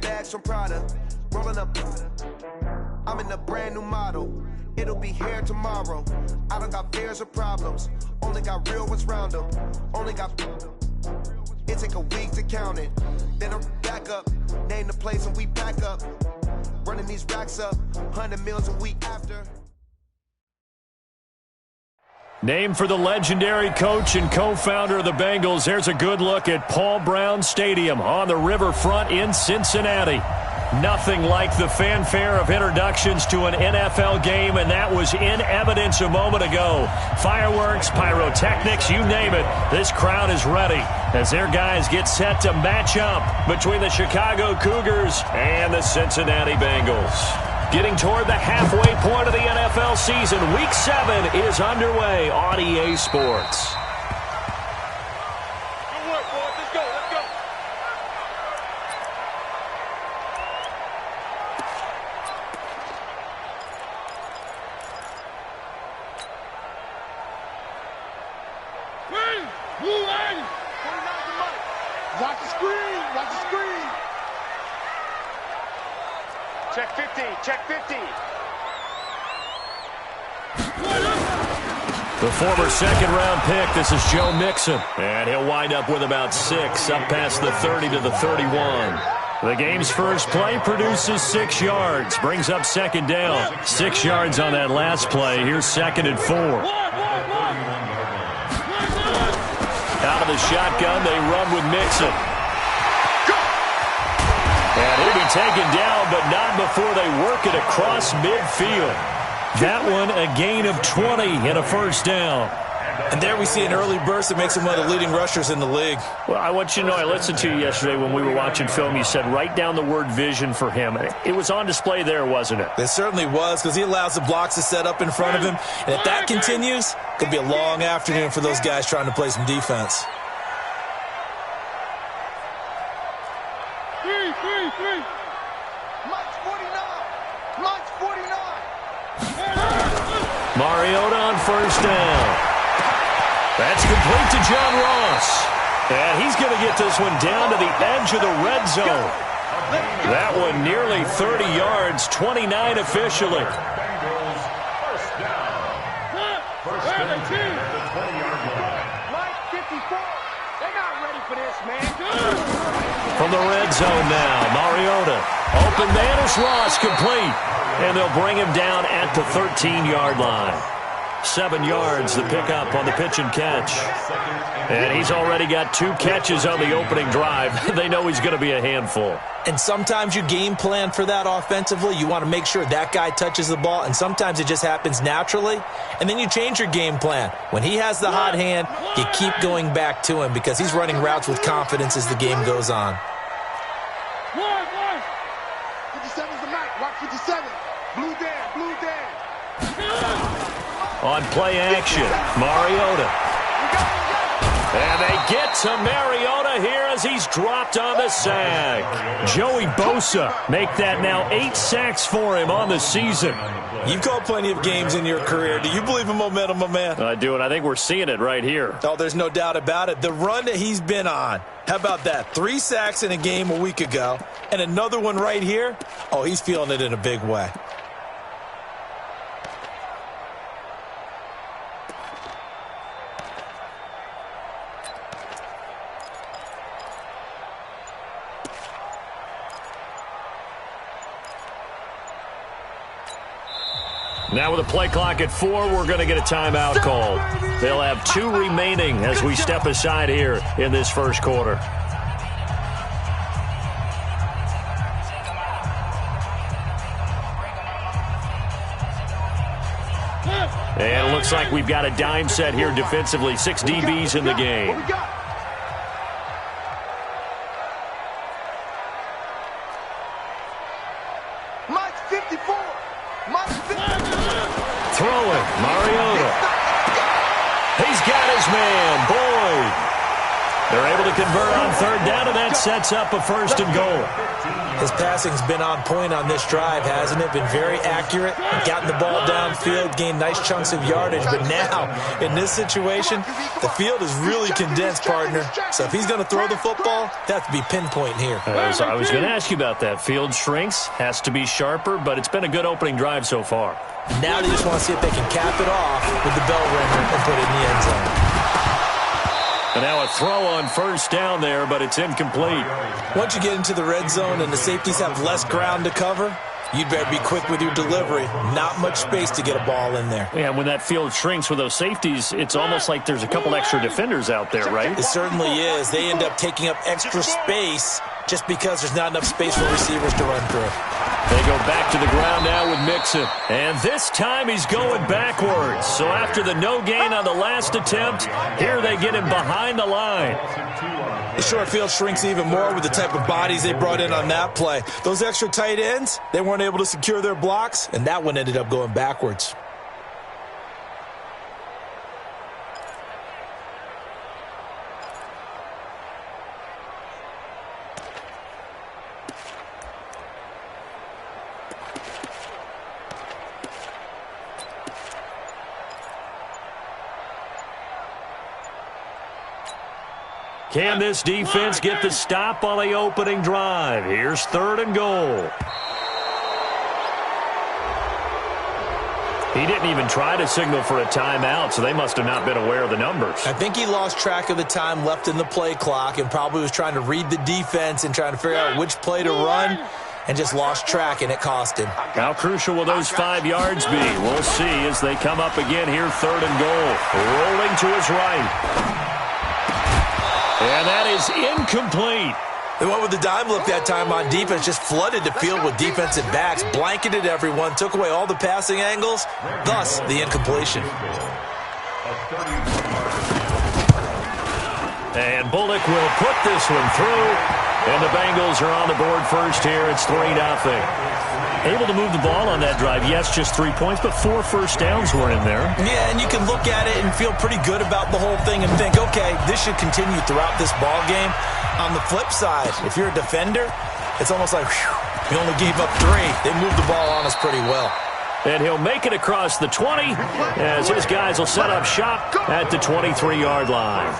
bags from Prada, rolling up. I'm in a brand new model. It'll be here tomorrow. I don't got fears or problems. Only got real ones round them. Only got. It take a week to count it. Then I'm back up. Name the place and we pack up. Running these racks up. 100 meals a week after. Named for the legendary coach and co-founder of the Bengals, here's a good look at Paul Brown Stadium on the riverfront in Cincinnati. Nothing like the fanfare of introductions to an NFL game, and that was in evidence a moment ago. Fireworks, pyrotechnics, you name it. This crowd is ready as their guys get set to match up between the Chicago Cougars and the Cincinnati Bengals. Getting toward the halfway point of the NFL season, Week 7 is underway on EA Sports. Good work, boys. Let's go. Let's go. Watch the screen. Watch the screen. Check 50. Check 50. The former second-round pick, this is Joe Mixon. And he'll wind up with about 6, up past the 30 to the 31. The game's first play produces 6 yards, brings up second down. 6 yards on that last play. Here's 2nd and 4. Out of the shotgun, they run with Mixon. And he'll be taken down, but not before they work it across midfield. That one, a gain of 20 and a first down. And there we see an early burst that makes him one of the leading rushers in the league. Well, I want you to know, I listened to you yesterday when we were watching film. You said write down the word vision for him. It was on display there, wasn't it? It certainly was, because he allows the blocks to set up in front of him. And if that continues, it could be a long afternoon for those guys trying to play some defense. Three. Mike's 49. Mike's 49. Mariota on first down. That's complete to John Ross. And he's going to get this one down to the edge of the red zone. That one nearly 30 yards, 29 officially. First down at the 20-yard line. Mike 54. They're not ready for this, man. From the red zone now, Mariota. Open man is Ross, complete. And they'll bring him down at the 13-yard line. 7 yards, the pickup on the pitch and catch. And he's already got 2 catches on the opening drive. They know he's going to be a handful. And sometimes you game plan for that offensively. You want to make sure that guy touches the ball, and sometimes it just happens naturally. And then you change your game plan. When he has the hot hand, you keep going back to him because he's running routes with confidence as the game goes on. 57's the Mike. Watch 57. Blue Dan. On play action, Mariota. And they get to Mariota here as he's dropped on the sack. Joey Bosa make that now 8 sacks for him on the season. You've called plenty of games in your career. Do you believe in momentum, my man? I do, and I think we're seeing it right here. Oh, there's no doubt about it. The run that he's been on. How about that? 3 sacks in a game a week ago, and another one right here. Oh, he's feeling it in a big way. Now with a play clock at 4, we're going to get a timeout called. They'll have 2 remaining as we step aside here in this first quarter. And it looks like we've got a dime set here defensively. 6 DBs in the game. Mike's 54. Mike's 54. Throwing, Mariota. He's got his man, Boyd. They're able to convert on third down, and that sets up a first and goal. His passing's been on point on this drive, hasn't it? Been very accurate, gotten the ball downfield, gained nice chunks of yardage. But now, in this situation, the field is really condensed, partner. So if he's going to throw the football, that has to be pinpoint here. So I was going to ask you about that. Field shrinks, has to be sharper, but it's been a good opening drive so far. Now they just want to see if they can cap it off with the bell ringer and put it in the end zone. And now a throw on first down there, but it's incomplete. Once you get into the red zone and the safeties have less ground to cover, you'd better be quick with your delivery. Not much space to get a ball in there. Yeah, when that field shrinks with those safeties, it's almost like there's a couple extra defenders out there, right? It certainly is. They end up taking up extra space just because there's not enough space for receivers to run through. They go back to the ground now with Mixon. And this time he's going backwards. So after the no gain on the last attempt, here they get him behind the line. The short field shrinks even more with the type of bodies they brought in on that play. Those extra tight ends, they weren't able to secure their blocks, and that one ended up going backwards. Can this defense get the stop on the opening drive? Here's third and goal. He didn't even try to signal for a timeout, so they must have not been aware of the numbers. I think he lost track of the time left in the play clock and probably was trying to read the defense and trying to figure out which play to run and just lost track, and it cost him. How crucial will those 5 yards be? We'll see as they come up again here, third and goal. Rolling to his right. And that is incomplete. They went with the dime look that time on defense, just flooded the field with defensive backs, blanketed everyone, took away all the passing angles, thus the incompletion. And Bullock will put this one through, and the Bengals are on the board first here. It's 3-0. Able to move the ball on that drive. Yes, just 3 points, but 4 first downs were in there. Yeah, and you can look at it and feel pretty good about the whole thing and think, okay, this should continue throughout this ball game. On the flip side, if you're a defender, it's almost like, whew, we only gave up 3. They moved the ball on us pretty well. And he'll make it across the 20 as his guys will set up shop at the 23-yard line.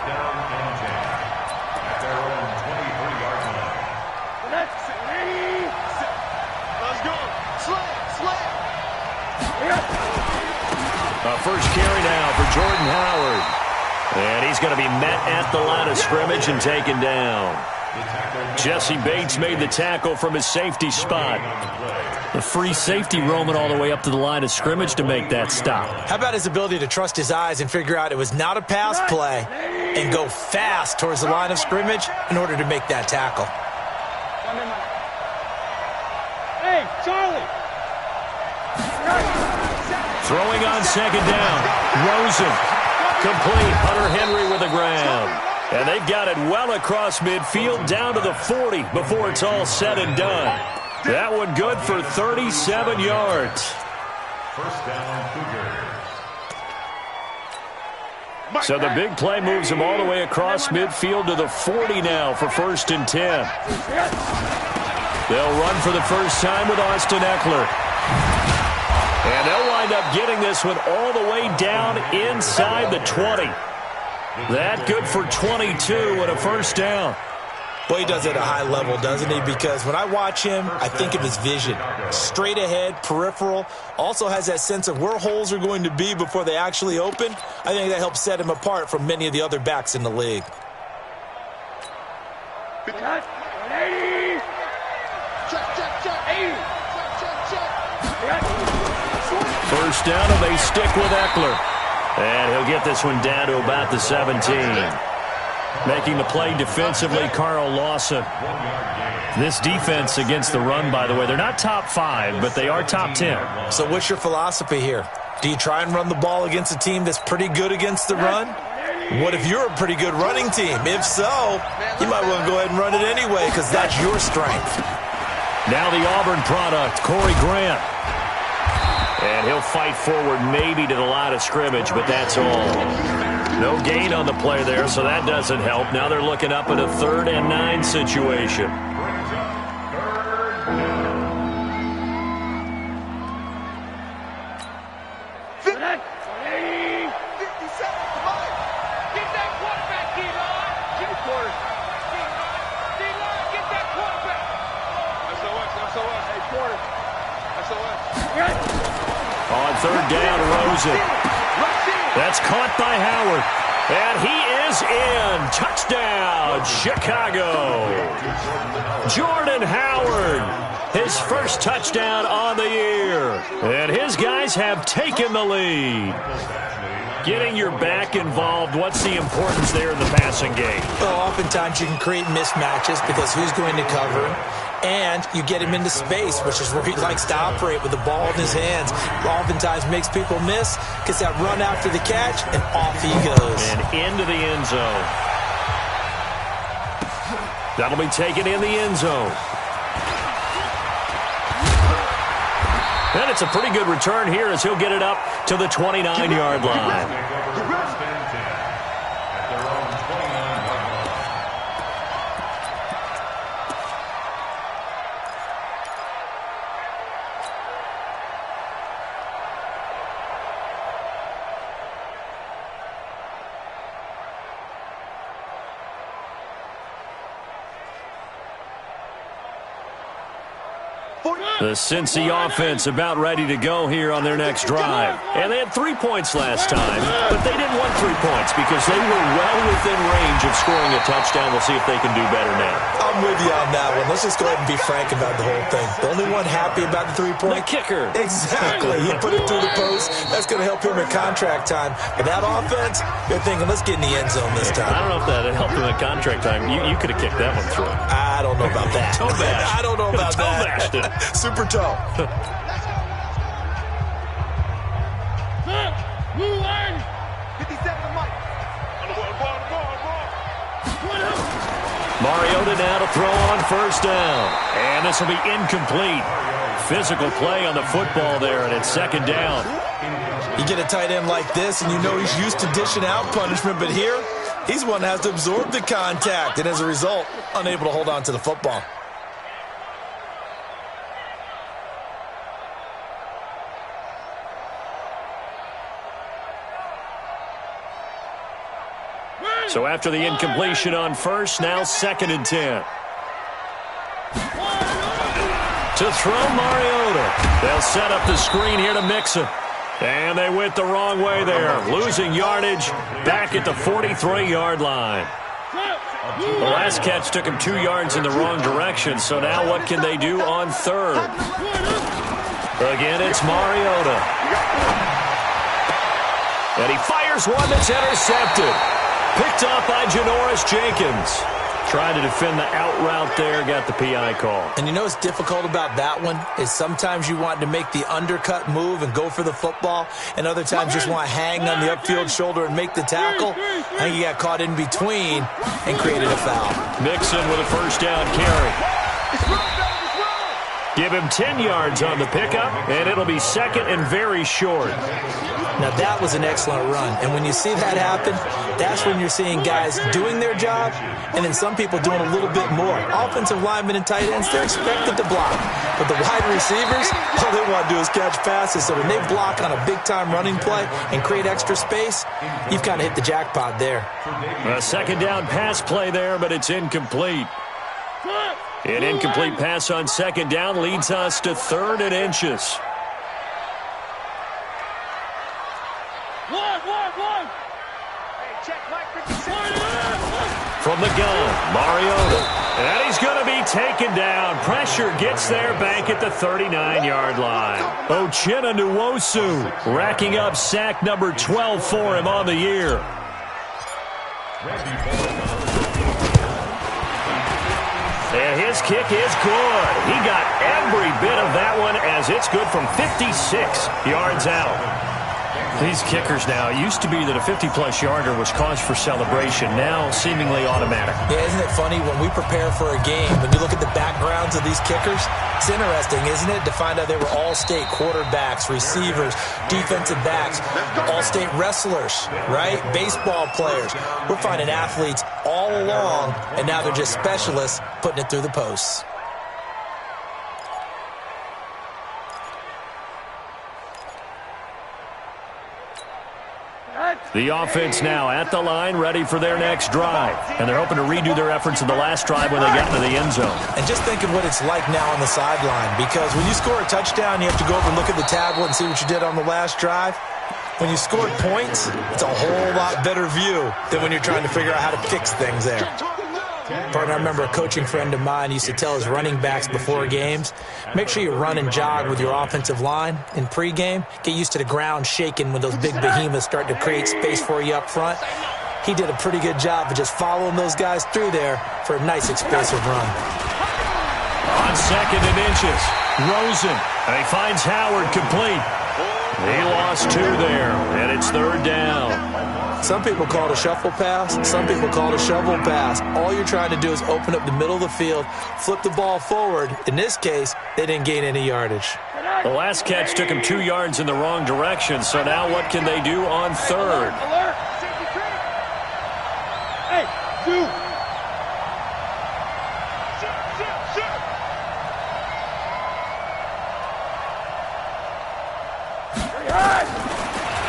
First carry now for Jordan Howard. And he's going to be met at the line of scrimmage and taken down. Jesse Bates made the tackle from his safety spot. The free safety roaming all the way up to the line of scrimmage to make that stop. How about his ability to trust his eyes and figure out it was not a pass play and go fast towards the line of scrimmage in order to make that tackle? Hey, Charlie! Throwing on second down. Rosen. Complete. Hunter Henry with the ground. And they've got it well across midfield down to the 40 before it's all said and done. That one good for 37 yards. First down, Cougars. So the big play moves him all the way across midfield to the 40 now for 1st and 10. They'll run for the first time with Austin Eckler. And they'll wind up getting this one all the way down inside the 20. That good for 22 and a first down. Boy, he does it at a high level, doesn't he? Because when I watch him, I think of his vision. Straight ahead, peripheral. Also has that sense of where holes are going to be before they actually open. I think that helps set him apart from many of the other backs in the league. First down, and they stick with Eckler. And he'll get this one down to about the 17. Making the play defensively, Carl Lawson. This defense against the run, by the way, they're not top 5, but they are top 10. So what's your philosophy here? Do you try and run the ball against a team that's pretty good against the run? What if you're a pretty good running team? If so, you might want to go ahead and run it anyway because that's your strength. Now the Auburn product, Corey Grant. And he'll fight forward maybe to the line of scrimmage, but that's all. No gain on the play there, so that doesn't help. Now they're looking up at a 3rd and 9 situation. On 3rd down, Rosen. That's caught by Howard. And he is in. Touchdown, Chicago. Jordan Howard, his first touchdown on the year. And his guys have taken the lead. Getting your back involved, what's the importance there in the passing game? Well, oftentimes you can create mismatches because who's going to cover him? And you get him into space, which is where he likes to operate with the ball in his hands. Oftentimes makes people miss, gets that run after the catch, and off he goes. And into the end zone. That'll be taken in the end zone. And it's a pretty good return here as he'll get it up to the 29-yard line. The Cincy offense about ready to go here on their next drive. And they had 3 points last time, but they didn't want 3 points because they were well within range of scoring a touchdown. We'll see if they can do better now. I'm with you on that one. Let's just go ahead and be frank about the whole thing. The only one happy about the 3-point? The kicker. Exactly. He put it through the post. That's going to help him in contract time. But that offense, you're thinking, let's get in the end zone this time. I don't know if that helped him in contract time. You could have kicked that one through. I don't know about that. Toe bash. I don't know about Toe that. bashed it. Super toe. Mariota now to throw on 1st down. And this will be incomplete. Physical play on the football there, and it's 2nd down. You get a tight end like this, and you know he's used to dishing out punishment, but here, he's one that has to absorb the contact, and as a result, unable to hold on to the football. So after the incompletion on 1st, now 2nd and 10. To throw Mariota. They'll set up the screen here to Mixon. And they went the wrong way there. Losing yardage back at the 43-yard line. The last catch took him 2 yards in the wrong direction. So now what can they do on 3rd? Again, it's Mariota. And he fires one that's intercepted. Picked off by Janoris Jenkins. Trying to defend the out route there, got the PI call. And you know what's difficult about that one is sometimes you want to make the undercut move and go for the football, and other times just want to hang on the upfield shoulder and make the tackle. I think he got caught in between and created a foul. Mixon with a 1st down carry. Give him 10 yards on the pickup, and it'll be 2nd and very short. Now, that was an excellent run. And when you see that happen, that's when you're seeing guys doing their job and then some people doing a little bit more. Offensive linemen and tight ends, they're expected to block. But the wide receivers, all they want to do is catch passes. So when they block on a big-time running play and create extra space, you've kind of hit the jackpot there. A 2nd down pass play there, but it's incomplete. An incomplete pass on 2nd down leads us to 3rd and inches. From the gun, Mariota. And he's going to be taken down. Pressure gets there back at the 39-yard line. Uchenna Nwosu racking up sack number 12 for him on the year. And his kick is good. He got every bit of that one as it's good from 56 yards out. These kickers now, it used to be that a 50-plus yarder was cause for celebration. Now, seemingly automatic. Yeah, isn't it funny when we prepare for a game, when you look at the backgrounds of these kickers, it's interesting, isn't it, to find out they were all-state quarterbacks, receivers, defensive backs, all-state wrestlers, right? Baseball players. We're finding athletes all along, and now they're just specialists putting it through the posts. The offense now at the line, ready for their next drive. And they're hoping to redo their efforts in the last drive when they got into the end zone. And just think of what it's like now on the sideline, because when you score a touchdown, you have to go over and look at the tablet and see what you did on the last drive. When you scored points, it's a whole lot better view than when you're trying to figure out how to fix things there. Partner, I remember a coaching friend of mine used to tell his running backs before games, make sure you run and jog with your offensive line in pregame. Get used to the ground shaking when those big behemoths start to create space for you up front. He did a pretty good job of just following those guys through there for a nice explosive run. On 2nd and inches, Rosen, and he finds Howard complete. He lost 2 there, and it's 3rd down. Some people call it a shuffle pass. Some people call it a shovel pass. All you're trying to do is open up the middle of the field, flip the ball forward. In this case, they didn't gain any yardage. The last catch took him 2 yards in the wrong direction, so now what can they do on 3rd? Hey, do.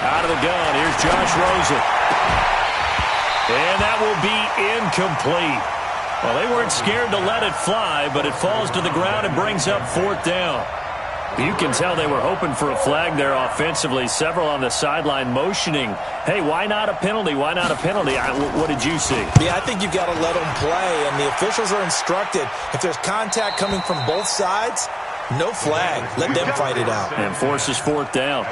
Out of the gun, here's Josh Rosen. And that will be incomplete. Well, they weren't scared to let it fly, but it falls to the ground and brings up 4th down. You can tell they were hoping for a flag there offensively. Several on the sideline motioning, hey, why not a penalty? Why not a penalty? What did you see? Yeah, I think you've got to let them play, and the officials are instructed. If there's contact coming from both sides, no flag. Let them fight it out. And forces 4th down.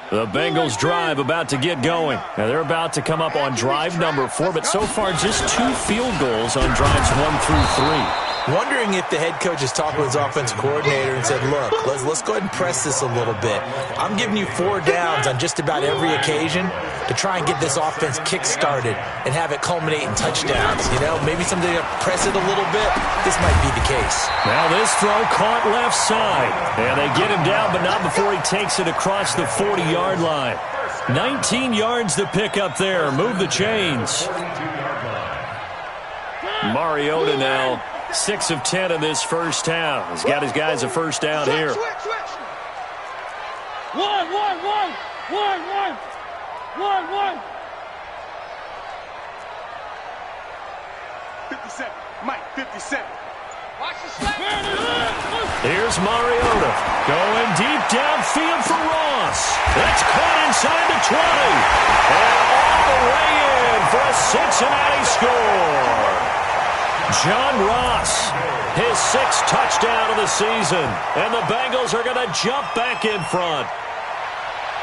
The Bengals drive about to get going. Now they're about to come up on drive number 4, but so far just 2 field goals on drives 1 through 3. Wondering if the head coach is talking with his offensive coordinator and said, look, let's go ahead and press this a little bit. I'm giving you 4 downs on just about every occasion to try and get this offense kick-started and have it culminate in touchdowns. You know, maybe somebody to press it a little bit. This might be the case. Now this throw caught left side. And they get him down, but not before he takes it across the 40-yard line. 19 yards to pick up there. Move the chains. Mariota now 6 of 10 in this first half. He's got his guys a first down here. One. 57. Mike, 57. Watch the slap. Here's Mariota going deep downfield for Ross. That's caught inside the 20. And all the way in for a Cincinnati score. John Ross, his 6th touchdown of the season. And the Bengals are going to jump back in front.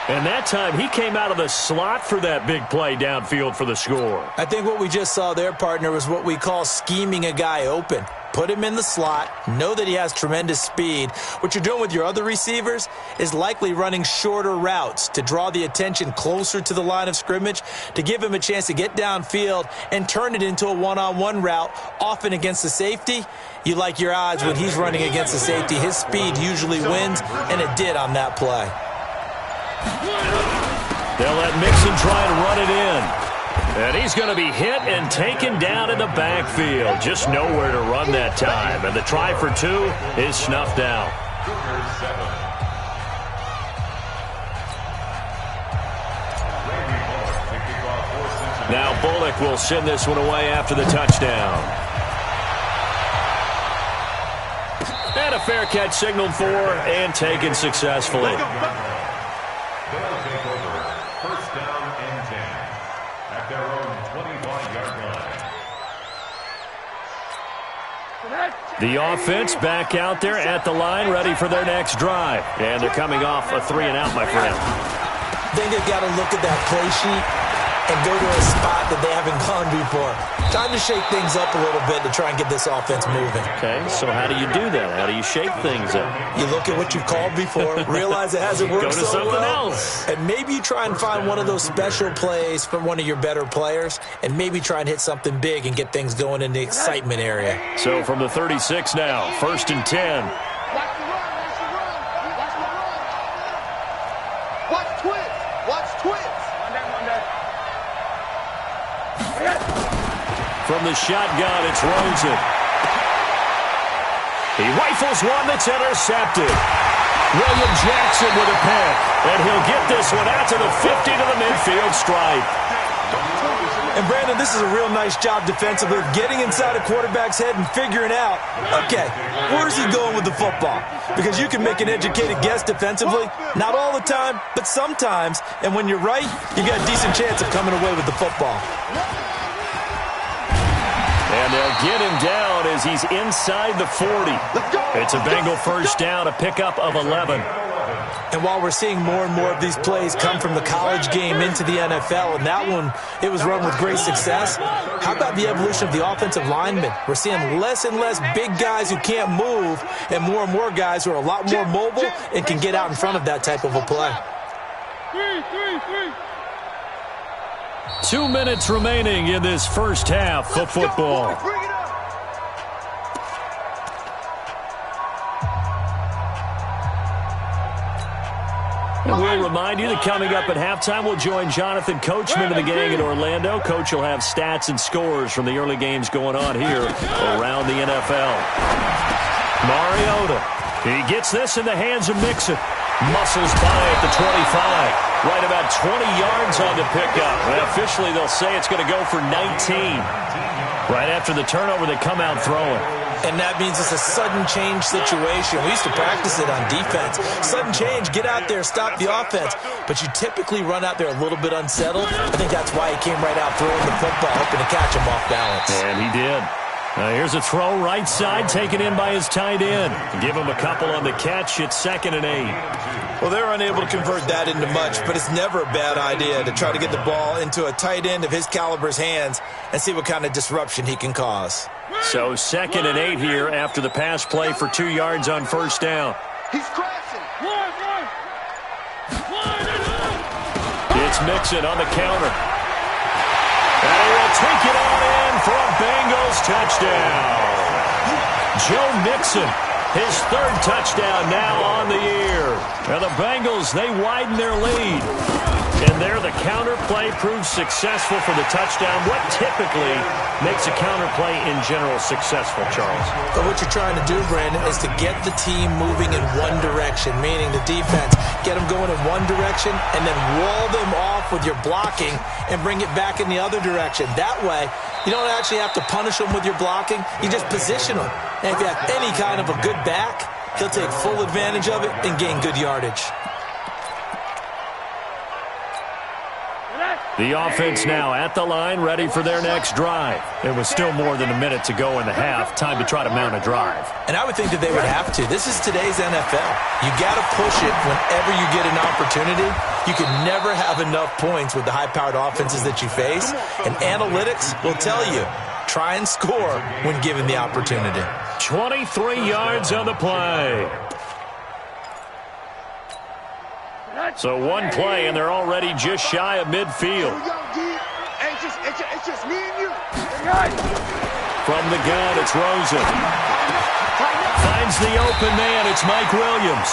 And that time, he came out of the slot for that big play downfield for the score. I think what we just saw there, partner, was what we call scheming a guy open. Put him in the slot, know that he has tremendous speed. What you're doing with your other receivers is likely running shorter routes to draw the attention closer to the line of scrimmage, to give him a chance to get downfield and turn it into a one-on-one route, often against the safety. You like your odds when he's running against the safety. His speed usually wins, and it did on that play. They'll let Mixon try to run it in. And he's going to be hit and taken down in the backfield. Just nowhere to run that time. And the try for 2 is snuffed out. Now Bullock will send this one away after the touchdown. And a fair catch signaled for and taken successfully. They'll take over. First down and 10 at their own 25-yard line. The offense back out there at the line, ready for their next drive. And they're coming off a 3-and-out, my friend. I think they've got to look at that play sheet and go to a spot that they haven't gone before. Time to shake things up a little bit to try and get this offense moving. Okay, so how do you do that? How do you shake things up? You look at what you've called before, realize it hasn't worked Go to so something well, else. and maybe you try and find one of those special plays from one of your better players, and maybe try and hit something big and get things going in the excitement area. So from the 36 now, 1st and 10. From the shotgun, it's Rosen. He rifles one that's intercepted. William Jackson with a pick. And he'll get this one out to the 50 to the midfield stripe. And, Brandon, this is a real nice job defensively of getting inside a quarterback's head and figuring out, okay, where's he going with the football? Because you can make an educated guess defensively, not all the time, but sometimes. And when you're right, you've got a decent chance of coming away with the football. And they'll get him down as he's inside the 40. It's a Bengal first down, a pickup of 11. And while we're seeing more and more of these plays come from the college game into the NFL, and that one, it was run with great success, how about the evolution of the offensive linemen? We're seeing less and less big guys who can't move and more guys who are a lot more mobile and can get out in front of that type of a play. 2 minutes remaining in this first half of football. And we'll remind you that coming up at halftime, we'll join Jonathan Coachman of the gang in Orlando. Coach will have stats and scores from the early games going on here around the NFL. Mariota, he gets this in the hands of Mixon. Muscles by at the 25. Right about 20 yards on the pickup. And officially, they'll say it's going to go for 19. Right after the turnover, they come out throwing. And that means it's a sudden change situation. We used to practice it on defense. Sudden change, get out there, stop the offense. But you typically run out there a little bit unsettled. I think that's why he came right out throwing the football, hoping to catch him off balance. And he did. Here's a throw right side, taken in by his tight end. Give him a couple on the catch. It's 2nd and 8. Well, they're unable to convert that into much, but it's never a bad idea to try to get the ball into a tight end of his caliber's hands and see what kind of disruption he can cause. So 2nd and 8 here after the pass play for 2 yards on first down. He's crashing. It's Mixon on the counter. And he will take it on in for a Bengals touchdown. Joe Mixon, his 3rd touchdown now on the year. And the Bengals, they widen their lead. And there the counter play proves successful for the touchdown. What typically makes a counter play in general successful, Charles? But what you're trying to do, Brandon, is to get the team moving in one direction, meaning the defense, get them going in one direction and then wall them off with your blocking and bring it back in the other direction. That way, you don't actually have to punish them with your blocking. You just position them. And if you have any kind of a good back, he'll take full advantage of it and gain good yardage. The offense now at the line, ready for their next drive. It was still more than a minute to go in the half. Time to try to mount a drive. And I would think that they would have to. This is today's NFL. You got to push it whenever you get an opportunity. You can never have enough points with the high-powered offenses that you face. And analytics will tell you, try and score when given the opportunity. 23 yards on the play. So one play, and they're already just shy of midfield. It's just me and you. From the gun, it's Rosen. Finds the open man. It's Mike Williams.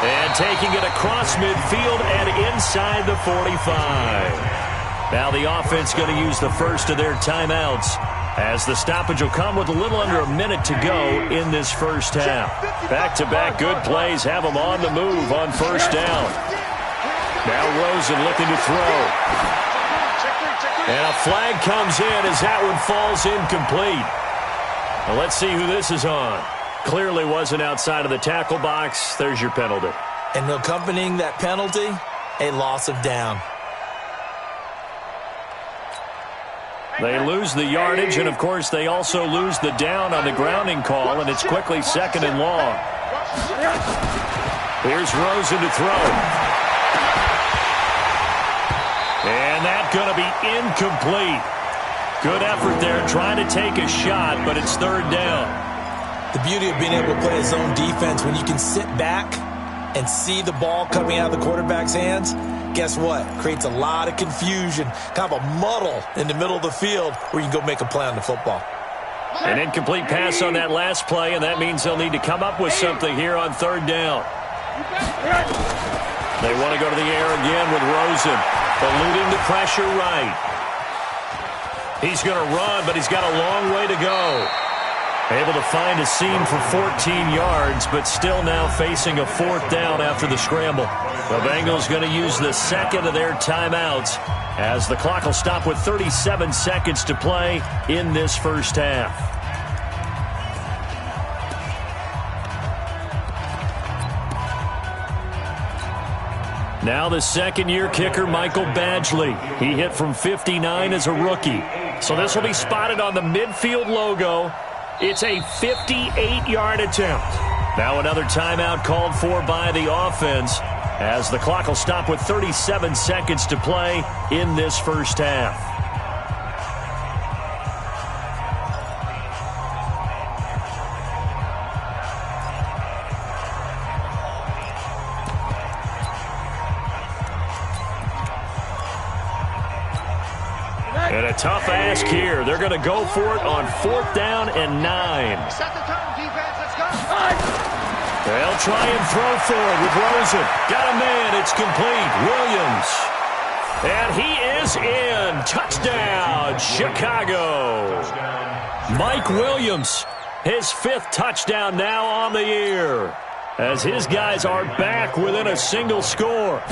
And taking it across midfield and inside the 45. Now the offense going to use the first of their timeouts, as the stoppage will come with a little under a minute to go in this first half. Back-to-back good plays have them on the move on first down. Now Rosen looking to throw. And a flag comes in as that one falls incomplete. Now let's see who this is on. Clearly wasn't outside of the tackle box. There's your penalty. And accompanying that penalty, a loss of down. They lose the yardage, and, of course, they also lose the down on the grounding call, and it's quickly 2nd and long. Here's Rosen to throw. And And that's going to be incomplete. Good effort there trying to take a shot, but it's third down. The beauty of being able to play a zone defense, when you can sit back and see the ball coming out of the quarterback's hands, guess what? Creates a lot of confusion, kind of a muddle in the middle of the field where you can go make a play on the football. An incomplete pass on that last play, and that means they'll need to come up with something here on third down. They want to go to the air again with Rosen, eluding the pressure right. He's going to run, but he's got a long way to go. Able to find a seam for 14 yards, but still now facing a fourth down after the scramble. The Bengals going to use the second of their timeouts as the clock will stop with 37 seconds to play in this first half. Now the second-year kicker, Michael Badgley. He hit from 59 as a rookie. So this will be spotted on the midfield logo. It's a 58-yard attempt. Now another timeout called for by the offense as the clock will stop with 37 seconds to play in this first half. And a tough ask here. They're going to go for it on fourth down and 9. Set the tone, defense. Let's go. They'll try and throw forward with Rosen. Got a man. It's complete. Williams. And he is in. Touchdown, Chicago. Mike Williams, his fifth touchdown now on the year, as his guys are back within a single score.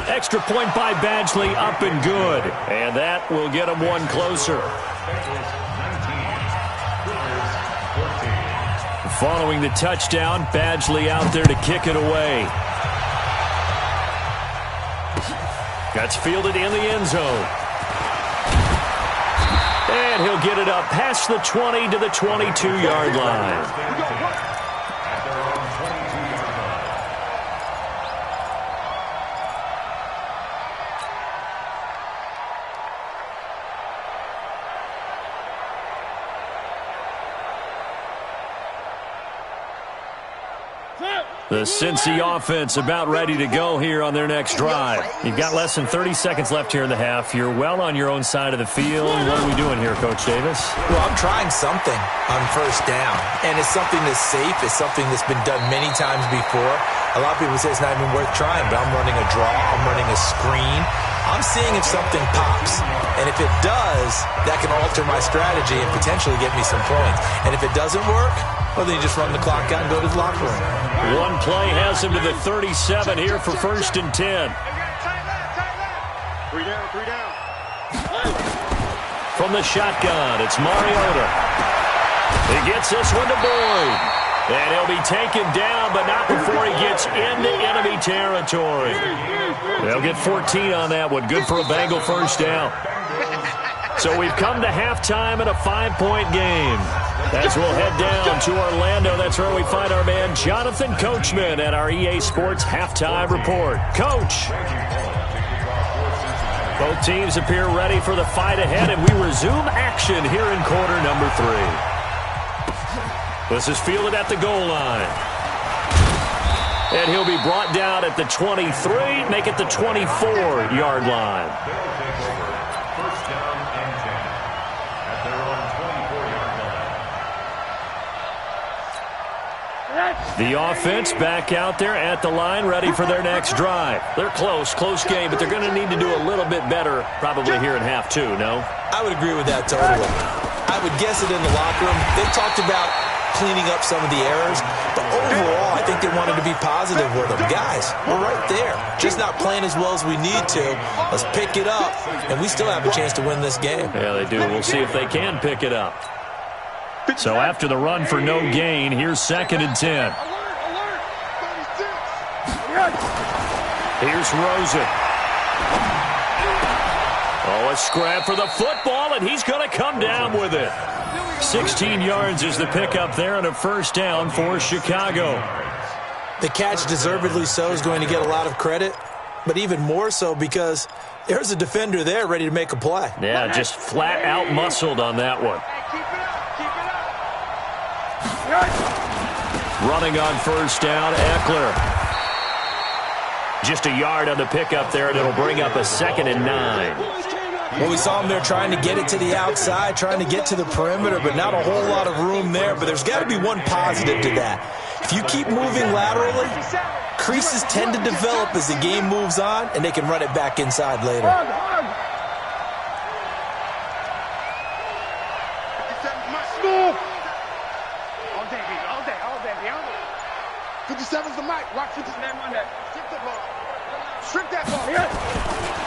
Extra point by Badgley, up and good. And that will get him one closer. Following the touchdown, Badgley out there to kick it away. That's fielded in the end zone. And he'll get it up past the 20 to the 22-yard line. The Cincy offense about ready to go here on their next drive. You've got less than 30 seconds left here in the half. You're well on your own side of the field. What are we doing here, Coach Davis? Well, I'm trying something on first down, and it's something that's safe. It's something that's been done many times before. A lot of people say it's not even worth trying, but I'm running a draw. I'm running a screen. I'm seeing if something pops. And if it does, that can alter my strategy and potentially get me some points. And if it doesn't work, well, then you just run the clock out and go to the locker room. One play has him to the 37 here for first and 10. Three down. From the shotgun, it's Mariota. He gets this one to Boyd. And he'll be taken down, but not before he gets into enemy territory. They'll get 14 on that one. Good for a Bengal first down. So we've come to halftime in a 5-point game. As we'll head down to Orlando, that's where we find our man Jonathan Coachman at our EA Sports Halftime Report. Coach. Both teams appear ready for the fight ahead, and we resume action here in quarter number 3. This is fielded at the goal line. And he'll be brought down at the 23, make it the 24-yard line. First down and 10 at their own 24-yard line. The offense back out there at the line, ready for their next drive. They're close game, but they're going to need to do a little bit better probably here in half 2, no? I would agree with that totally. I would guess it in the locker room. They talked about cleaning up some of the errors, but overall, I think they wanted to be positive with them. Guys, we're right there. Just not playing as well as we need to. Let's pick it up, and we still have a chance to win this game. Yeah, they do. We'll see if they can pick it up. So after the run for no gain, here's second and 10. Here's Rosen. Oh, a scrap for the football, and he's going to come down with it. 16 yards is the pickup there and a first down for Chicago. The catch, deservedly so, is going to get a lot of credit. but even more so because there's a defender there ready to make a play. Yeah, just flat out muscled on that one. Running on first down, Eckler. Just a yard on the pickup there, and it'll bring up a 2nd and 9. Well, we saw him there trying to get it to the outside, trying to get to the perimeter, but not a whole lot of room there. But there's got to be one positive to that. If you keep moving laterally, creases tend to develop as the game moves on, and they can run it back inside later.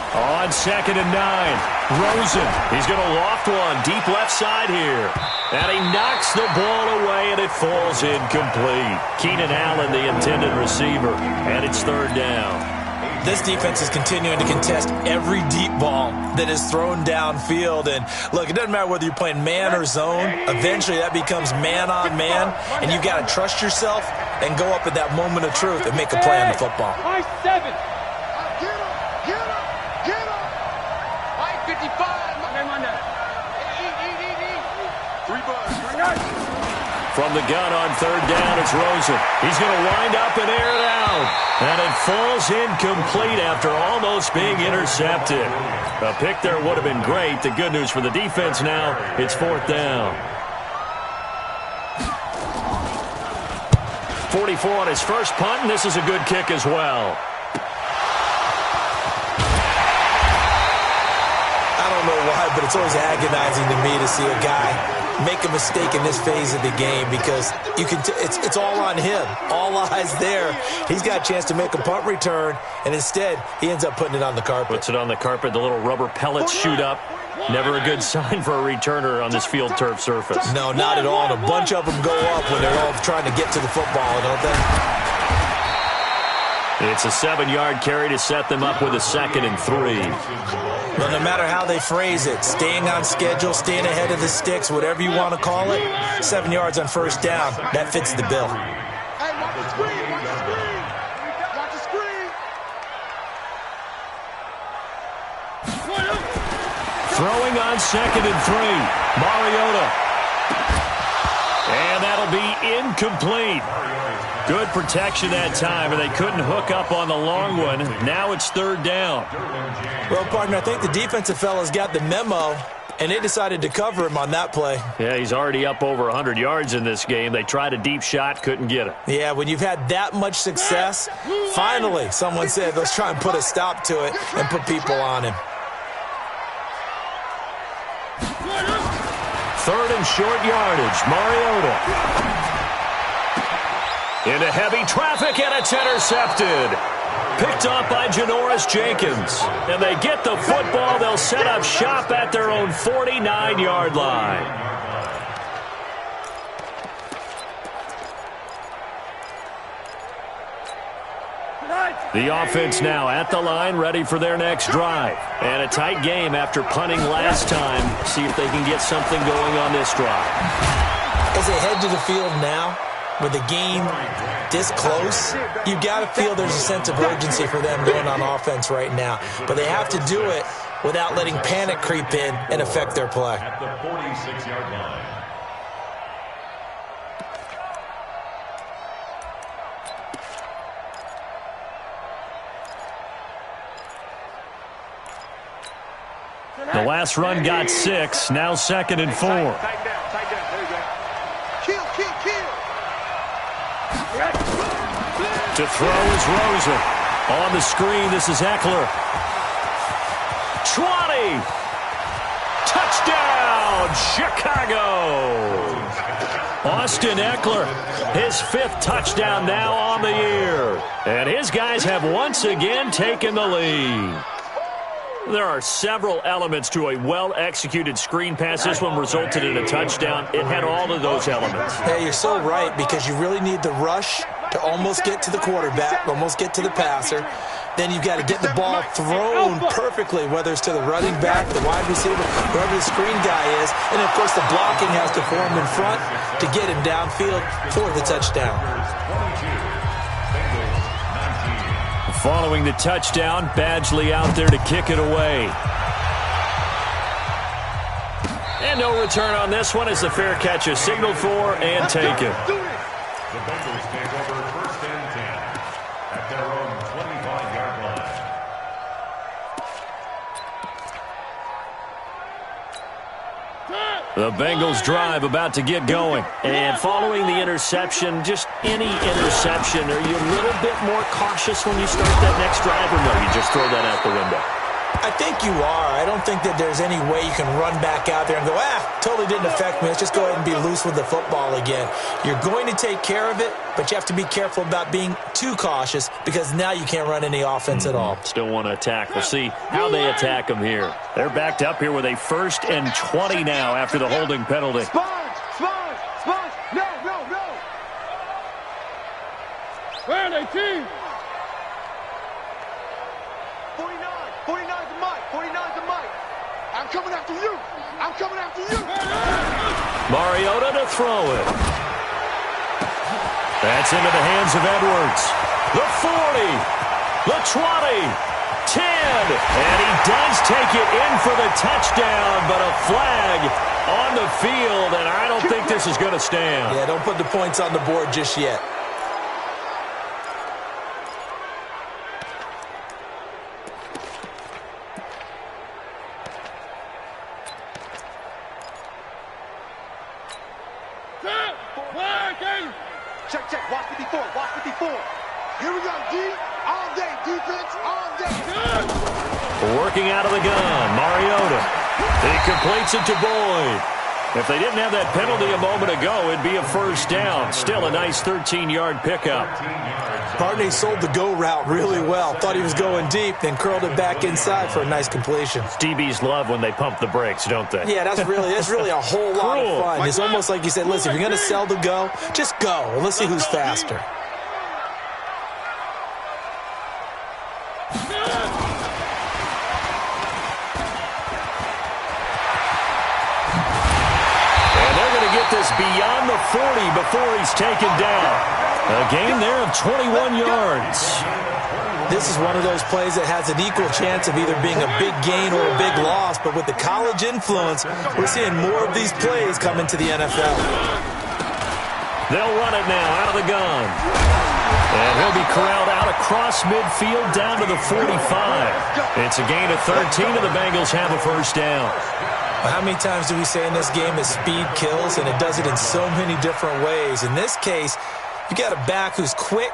On 2nd and 9, Rosen. He's going to loft one deep left side here. And he knocks the ball away, and it falls incomplete. Keenan Allen, the intended receiver, and it's 3rd down. This defense is continuing to contest every deep ball that is thrown downfield. And, look, it doesn't matter whether you're playing man or zone. Eventually that becomes man on man, and you've got to trust yourself and go up at that moment of truth and make a play on the football. From the gun on 3rd down, it's Rosen. He's going to wind up and air it out. And it falls incomplete after almost being intercepted. A pick there would have been great. The good news for the defense now, it's 4th down. 44 on his first punt, and this is a good kick as well. I don't know why, but it's always agonizing to me to see a guy make a mistake in this phase of the game because you can it's all on him. All eyes there. He's got a chance to make a punt return, and instead he ends up putting it on the carpet. Puts it on the carpet. The little rubber pellets shoot up. Never a good sign for a returner on this field turf surface. No, not at all. And a bunch of them go up when they're all trying to get to the football, don't they? It's a 7-yard carry to set them up with a 2nd and 3. Well, no matter how they phrase it, staying on schedule, staying ahead of the sticks, whatever you want to call it, 7 yards on first down, that fits the bill. Hey, watch the screen, watch the screen. Watch the screen. Throwing on 2nd and 3, Mariota. And that'll be incomplete. Good protection that time, and they couldn't hook up on the long one. Now it's 3rd down. Well, partner, I think the defensive fellas got the memo, and they decided to cover him on that play. Yeah, he's already up over 100 yards in this game. They tried a deep shot, couldn't get it. Yeah, when you've had that much success, finally someone said, let's try and put a stop to it and put people on him. 3rd and short yardage, Mariota. Into heavy traffic, and it's intercepted. Picked off by Janoris Jenkins. And they get the football. They'll set up shop at their own 49-yard line. The offense now at the line, ready for their next drive. And a tight game after punting last time. See if they can get something going on this drive. As they head to the field now, with the game this close, you've got to feel there's a sense of urgency for them going on offense right now. But they have to do it without letting panic creep in and affect their play. At the 46-yard line. The last run got 6, now 2nd and 4. Tighten down, tighten down. There you go. Kill. To throw is Rosen. On the screen, this is Eckler. 20. Touchdown, Chicago. Austin Eckler, his 5th touchdown now on the year. And his guys have once again taken the lead. There are several elements to a well-executed screen pass. This one resulted in a touchdown. It had all of those elements. Hey, you're so right, because you really need the rush to almost get to the quarterback, almost get to the passer. Then you've got to get the ball thrown perfectly, whether it's to the running back, the wide receiver, whoever the screen guy is. And, of course, the blocking has to form in front to get him downfield for the touchdown. Following the touchdown, Badgley out there to kick it away. And no return on this one as the fair catch is signaled for and taken. The Bengals take over 1st and 10 at their own 25-yard line. The Bengals drive about to get going. And following the interception, just any interception, are you a little bit more cautious when you start that next drive, or no, you just throw that out the window? I think you are. I don't think that there's any way you can run back out there and go, totally didn't affect me. Let's just go ahead and be loose with the football again. You're going to take care of it, but you have to be careful about being too cautious because now you can't run any offense at all. Still want to attack. We'll see how they attack them here. They're backed up here with a 1st and 20 now after the holding penalty. Sponge! No! 3rd 18! 49's the mic. I'm coming after you. Mariota to throw it. That's into the hands of Edwards. The 40, the 20, 10. And he does take it in for the touchdown, but a flag on the field, and I don't think this is going to stand. Yeah, don't put the points on the board just yet. Check. Watch 54. Here we go, D. All day. Defense, all day. Working out of the gun, Mariota. He completes it to Boyd. If they didn't have that penalty a moment ago, it'd be a 1st down. Still a nice 13-yard pickup. Partney sold the go route really well. Thought he was going deep, then curled it back inside for a nice completion. DBs love when they pump the brakes, don't they? Yeah, that's really a whole lot of fun. It's almost like you said, listen, if you're going to sell the go, just go. And let's see who's faster. This beyond the 40 before he's taken down. A gain there of 21 yards. This is one of those plays that has an equal chance of either being a big gain or a big loss, but with the college influence, we're seeing more of these plays come into the NFL. They'll run it now out of the gun. And he'll be corralled out across midfield down to the 45. It's a gain of 13, and the Bengals have a 1st down. How many times do we say in this game that speed kills, and it does it in so many different ways? In this case, you got a back who's quick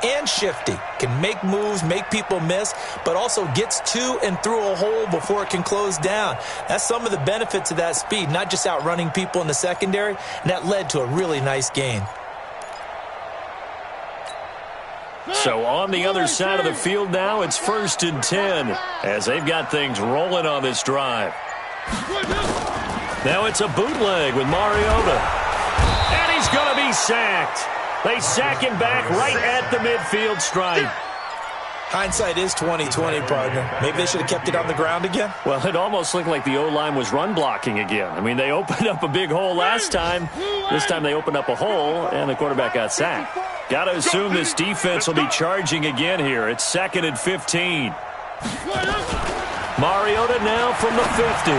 and shifty, can make moves, make people miss, but also gets to and through a hole before it can close down. That's some of the benefits of that speed, not just outrunning people in the secondary, and that led to a really nice gain. So on the other side of the field now, it's 1st and 10 as they've got things rolling on this drive. Now it's a bootleg with Mariota. And he's going to be sacked. They sack him back right at the midfield stripe. Hindsight is 20/20, partner. Maybe they should have kept it on the ground again. Well, it almost looked like the O-line was run blocking again. I mean, they opened up a big hole last time. This time they opened up a hole, and the quarterback got sacked. Got to assume this defense will be charging again here. It's 2nd and 15. Mariota now from the 50.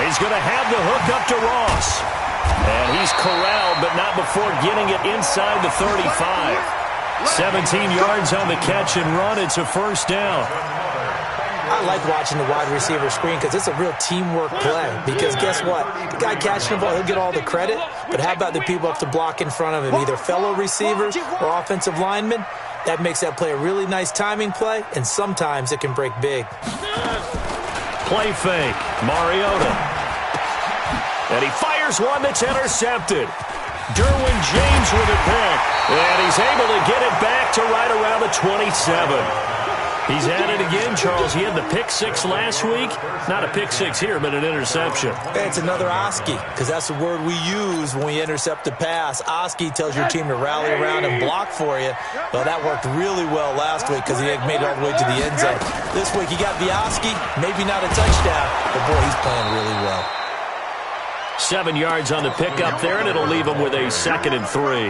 He's going to have the hook up to Ross. And he's corralled, but not before getting it inside the 35. 17 yards on the catch and run. It's a 1st down. I like watching the wide receiver screen because it's a real teamwork play. Because guess what? The guy catching the ball, he'll get all the credit. But how about the people up to block in front of him? Either fellow receivers or offensive linemen. That makes that play a really nice timing play, and sometimes it can break big. Play fake. Mariota. And he fires one that's intercepted. Derwin James with a pick. And he's able to get it back to right around the 27. He's at it again, Charles. He had the pick 6 last week. Not a pick 6 here, but an interception. It's another Oski, because that's the word we use when we intercept a pass. Oski tells your team to rally around and block for you. Well, that worked really well last week because he had made it all the way to the end zone. This week he got the Oski, maybe not a touchdown, but boy, he's playing really well. 7 yards on the pickup there, and it'll leave them with a 2nd and 3.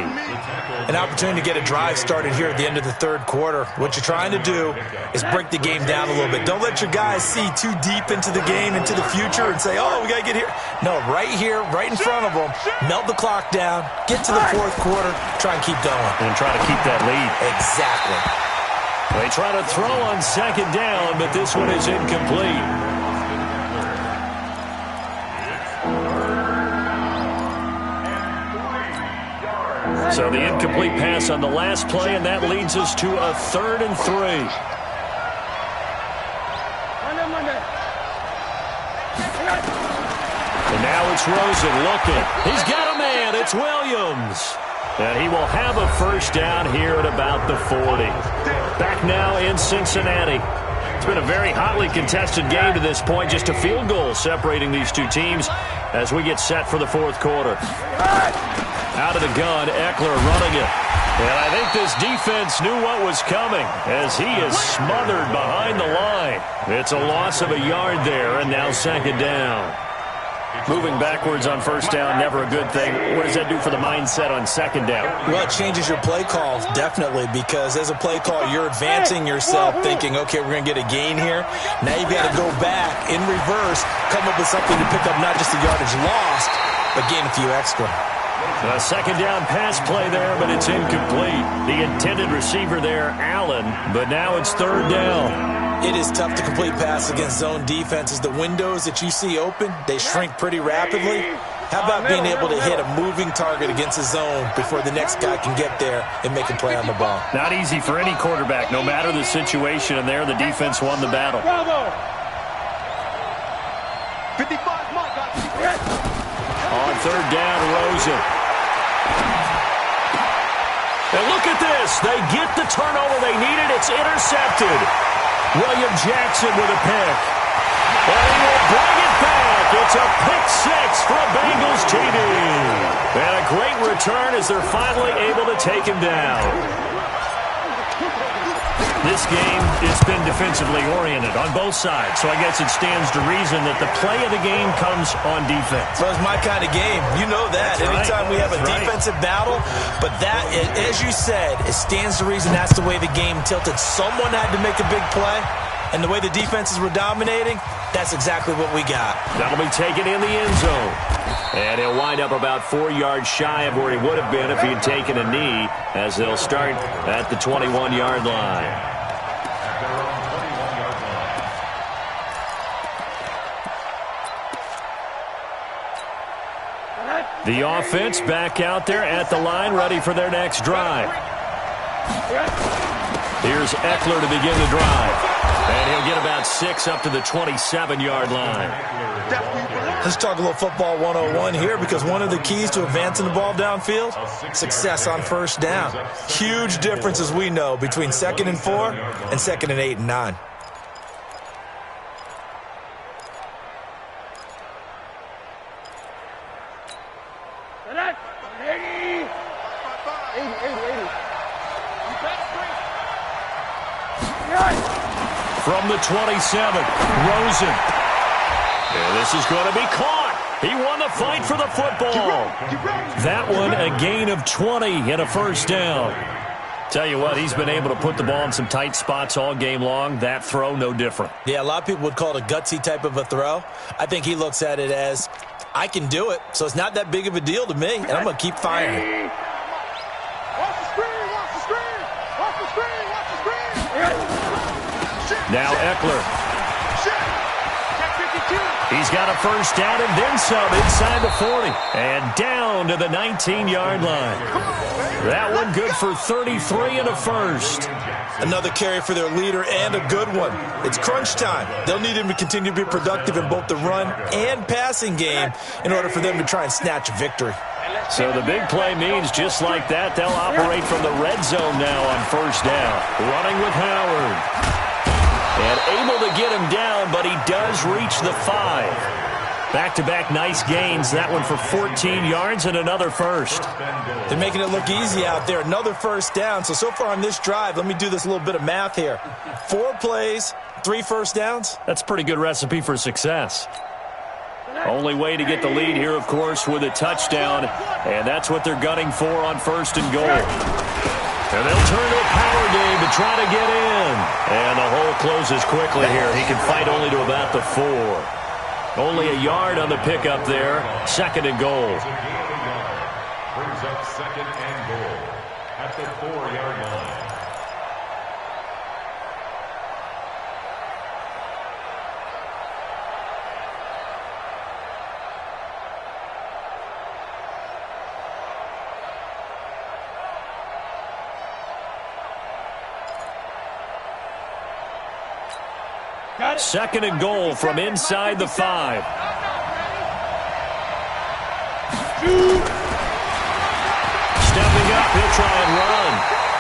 An opportunity to get a drive started here at the end of the third quarter. What you're trying to do is break the game down a little bit. Don't let your guys see too deep into the game, into the future, and say, oh, we got to get here. No, right here, right in front of them, melt the clock down, get to the fourth quarter, try and keep going. And try to keep that lead. Exactly. They try to throw on 2nd down, but this one is incomplete. So the incomplete pass on the last play, and that leads us to a 3rd and 3. And now it's Rosen looking. He's got a man. It's Williams. And he will have a first down here at about the 40. Back now in Cincinnati. It's been a very hotly contested game to this point. Just a field goal separating these two teams as we get set for the fourth quarter. Out of the gun, Eckler running it. And I think this defense knew what was coming as he is smothered behind the line. It's a loss of a yard there, and now 2nd down. Moving backwards on first down, never a good thing. What does that do for the mindset on 2nd down? Well, it changes your play call, definitely, because as a play call, you're advancing yourself thinking, okay, we're going to get a gain here. Now you've got to go back in reverse, come up with something to pick up not just the yardage lost, but gain a few extra. A 2nd down pass play there, but it's incomplete. The intended receiver there, Allen, but now it's 3rd down. It is tough to complete passes against zone defenses. The windows that you see open, they shrink pretty rapidly. How about being able to hit a moving target against a zone before the next guy can get there and make a play on the ball? Not easy for any quarterback, no matter the situation, and there the defense won the battle. 55 On 3rd down, Rosen. And look at this. They get the turnover they needed. It's intercepted. William Jackson with a pick. And he will bring it back. It's a pick 6 for a Bengals TD. And a great return as they're finally able to take him down. This game has been defensively oriented on both sides, so I guess it stands to reason that the play of the game comes on defense. Well, it's my kind of game. You know that. That's Anytime we have a defensive battle, but that, as you said, it stands to reason that's the way the game tilted. Someone had to make a big play, and the way the defenses were dominating, that's exactly what we got. That'll be taken in the end zone. And he'll wind up about 4 yards shy of where he would have been if he had taken a knee, as they'll start at the 21-yard line. The offense back out there at the line, ready for their next drive. Here's Eckler to begin the drive. And he'll get about 6 up to the 27-yard line. Let's talk a little football 101 here, because one of the keys to advancing the ball downfield, success on first down. Huge difference, as we know, between 2nd and 4 and 2nd and 8 and 9. From the 27, Rosen. And this is going to be caught. He won the fight for the football. That one, a gain of 20 and a first down. Tell you what, he's been able to put the ball in some tight spots all game long. That throw, no different. Yeah, a lot of people would call it a gutsy type of a throw. I think he looks at it as, I can do it, so it's not that big of a deal to me, and I'm going to keep firing. Now Eckler. He's got a first down and then some inside the 40. And down to the 19-yard line. That one good for 33 and a first. Another carry for their leader and a good one. It's crunch time. They'll need him to continue to be productive in both the run and passing game in order for them to try and snatch a victory. So the big play means just like that, they'll operate from the red zone now on first down. Running with Howard. And able to get him down, but he does reach the 5. Back-to-back nice gains. That one for 14 yards and another first. They're making it look easy out there. Another first down. So far on this drive, let me do this little bit of math here. 4 plays, 3 first downs. That's a pretty good recipe for success. Only way to get the lead here, of course, with a touchdown, and that's what they're gunning for on 1st and goal. And they'll turn to a power game to try to get in. And the hole closes quickly here. He can fight only to about the 4. Only a yard on the pickup there. 2nd and goal. Brings up 2nd and goal at the 4-yard line. Second and goal from inside the 5. Stepping up, he'll try and run.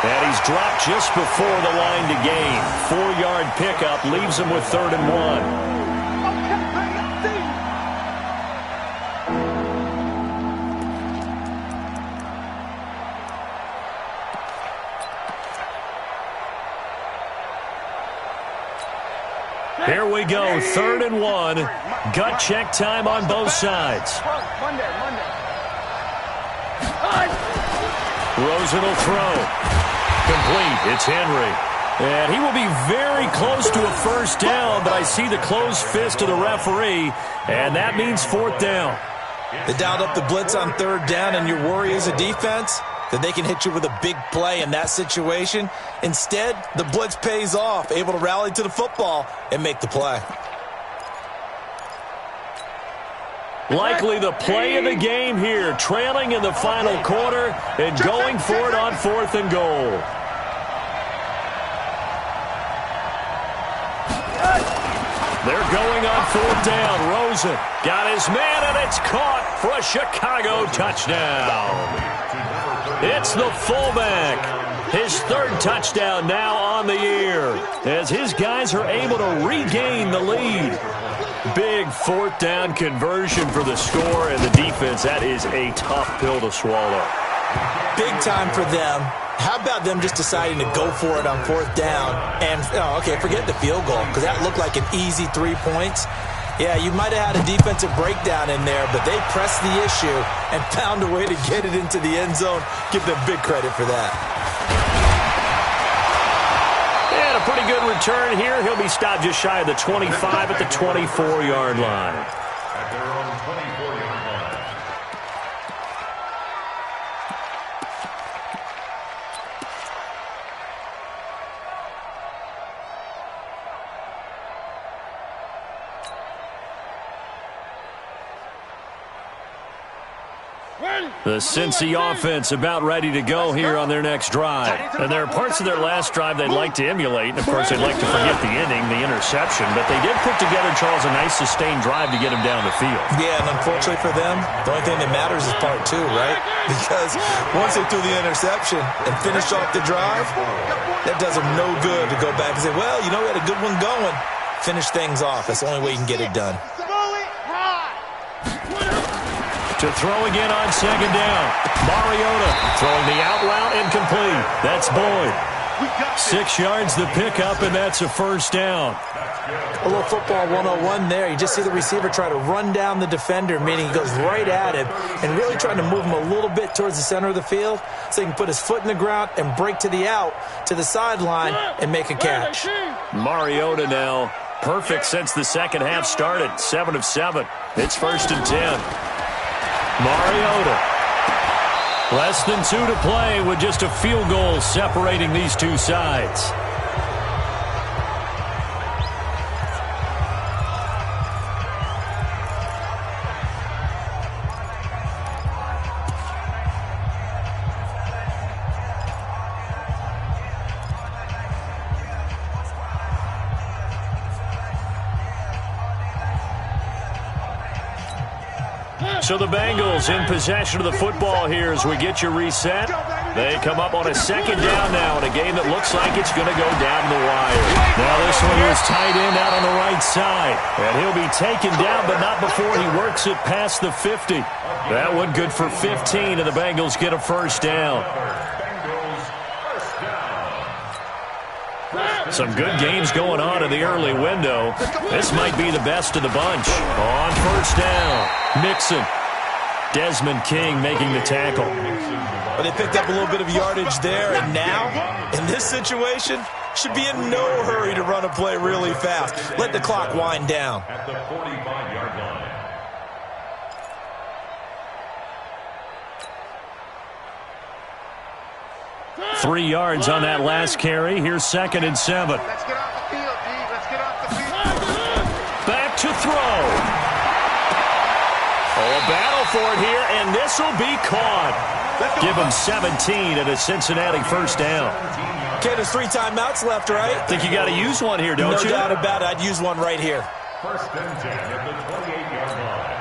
And he's dropped just before the line to gain. 4-yard pickup leaves him with 3rd and 1. Here we go, 3rd and 1. Gut check time on both sides. Rosen will throw. Complete. It's Henry. And he will be very close to a first down, but I see the closed fist of the referee, and that means 4th down. They dialed up the blitz on 3rd down, and your worry as a defense that they can hit you with a big play in that situation. Instead, the blitz pays off, able to rally to the football and make the play. Likely the play of the game here, trailing in the final quarter and going for it on 4th and goal. They're going on 4th down. Rosen got his man, and it's caught for a Chicago touchdown. It's the fullback. His 3rd touchdown now on the year as his guys are able to regain the lead. Big 4th down conversion for the score, and the defense, that is a tough pill to swallow. Big time for them. How about them just deciding to go for it on 4th down? And, okay, forget the field goal, because that looked like an easy 3 points. Yeah, you might have had a defensive breakdown in there, but they pressed the issue and found a way to get it into the end zone. Give them big credit for that. And a pretty good return here. He'll be stopped just shy of the 25 at the 24-yard line. At their own 24-yard line. The Cincy offense about ready to go here on their next drive. And there are parts of their last drive they'd like to emulate. And, of course, they'd like to forget the inning, the interception. But they did put together, Charles, a nice sustained drive to get him down the field. Yeah, and unfortunately for them, the only thing that matters is part 2, right? Because once they threw the interception and finished off the drive, that does them no good to go back and say, well, you know, we had a good one going. Finish things off. That's the only way you can get it done. To throw again on 2nd down. Mariota throwing the out route incomplete. That's Boyd. 6 yards the pickup, and that's a first down. A little football 101 there. You just see the receiver try to run down the defender, meaning he goes right at him and really trying to move him a little bit towards the center of the field so he can put his foot in the ground and break to the out, to the sideline, and make a catch. Mariota now perfect since the second half started. 7 of 7. It's 1st and 10. Mariota. Less than 2 to play with just a field goal separating these two sides. So the Bengals in possession of the football here as we get you reset. They come up on a 2nd down now in a game that looks like it's going to go down the wire. Now this one is tight end out on the right side. And he'll be taken down, but not before he works it past the 50. That one good for 15, and the Bengals get a first down. Bengals first down. Some good games going on in the early window. This might be the best of the bunch. On first down, Mixon. Desmond King making the tackle. Well, they picked up a little bit of yardage there, and now, in this situation, should be in no hurry to run a play really fast. Let the clock wind down. At the 45-yard line. 3 yards on that last carry. Here's 2nd and 7. Let's get off the field, D. Let's get off the field. Back to throw. Oh, a battle for it here, and this will be caught. Give him 17 and a Cincinnati first down. Okay, there's 3 timeouts left, right? Think you got to use one here, don't you? No doubt about it. I'd use one right here. First and 10 at the 28-yard line.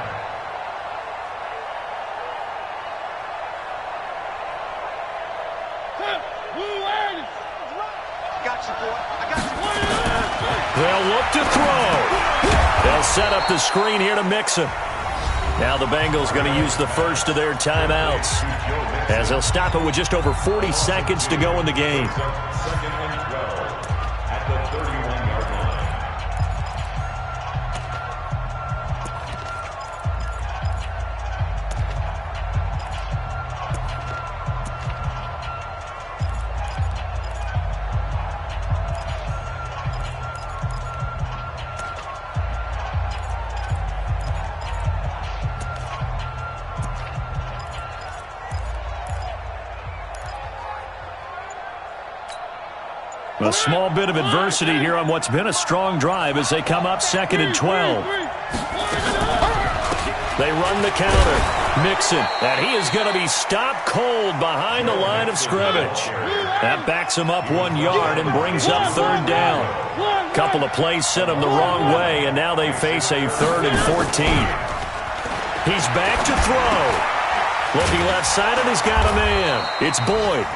They'll look to throw. They'll set up the screen here to Mixon. Now the Bengals going to use the first of their timeouts, as they'll stop it with just over 40 seconds to go in the game. 2nd and 12 at the 31-yard line. A small bit of adversity here on what's been a strong drive as they come up 2nd and 12. They run the counter. Mixon, and he is going to be stopped cold behind the line of scrimmage. That backs him up 1 yard and brings up 3rd down. Couple of plays sent him the wrong way, and now they face a 3rd and 14. He's back to throw. Looking left side, and he's got a man. It's Boyd.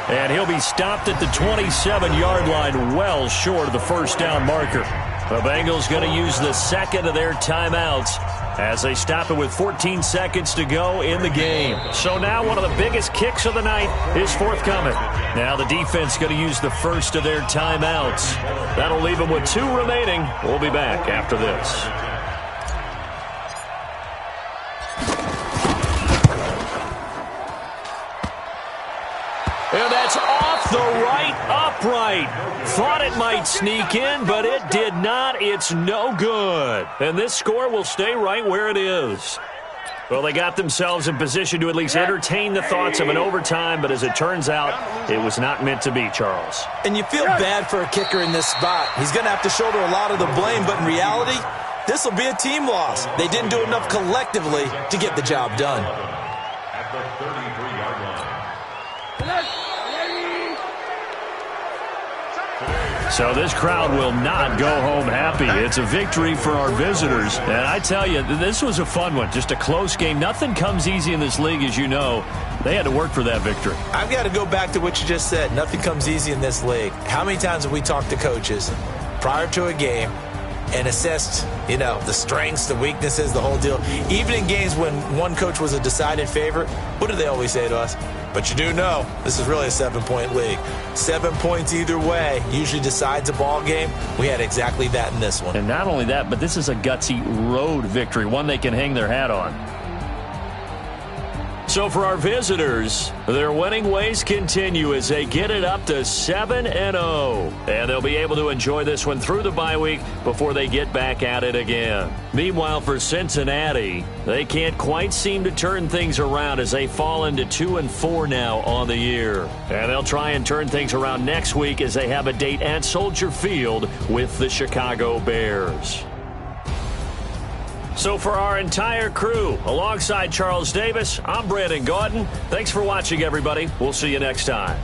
And he'll be stopped at the 27-yard line, well short of the first down marker. The Bengals going to use the 2nd of their timeouts as they stop it with 14 seconds to go in the game. So now one of the biggest kicks of the night is forthcoming. Now the defense going to use the first of their timeouts. That'll leave them with 2 remaining. We'll be back after this. And that's off the right upright. Thought it might sneak in, but it did not. It's no good. And this score will stay right where it is. Well, they got themselves in position to at least entertain the thoughts of an overtime, but as it turns out, it was not meant to be, Charles. And you feel bad for a kicker in this spot. He's going to have to shoulder a lot of the blame, but in reality, this will be a team loss. They didn't do enough collectively to get the job done. At the 33-yard line. So this crowd will not go home happy. It's a victory for our visitors. And I tell you, this was a fun one. Just a close game. Nothing comes easy in this league, as you know. They had to work for that victory. I've got to go back to what you just said. Nothing comes easy in this league. How many times have we talked to coaches prior to a game and assessed, the strengths, the weaknesses, the whole deal? Even in games when one coach was a decided favorite, what do they always say to us? But you do know this is really a 7-point league. 7 points either way usually decides a ball game. We had exactly that in this one. And not only that, but this is a gutsy road victory, one they can hang their hat on. So for our visitors, their winning ways continue as they get it up to 7-0. And they'll be able to enjoy this one through the bye week before they get back at it again. Meanwhile, for Cincinnati, they can't quite seem to turn things around as they fall into 2-4 now on the year. And they'll try and turn things around next week as they have a date at Soldier Field with the Chicago Bears. So for our entire crew, alongside Charles Davis, I'm Brandon Gaudin. Thanks for watching, everybody. We'll see you next time.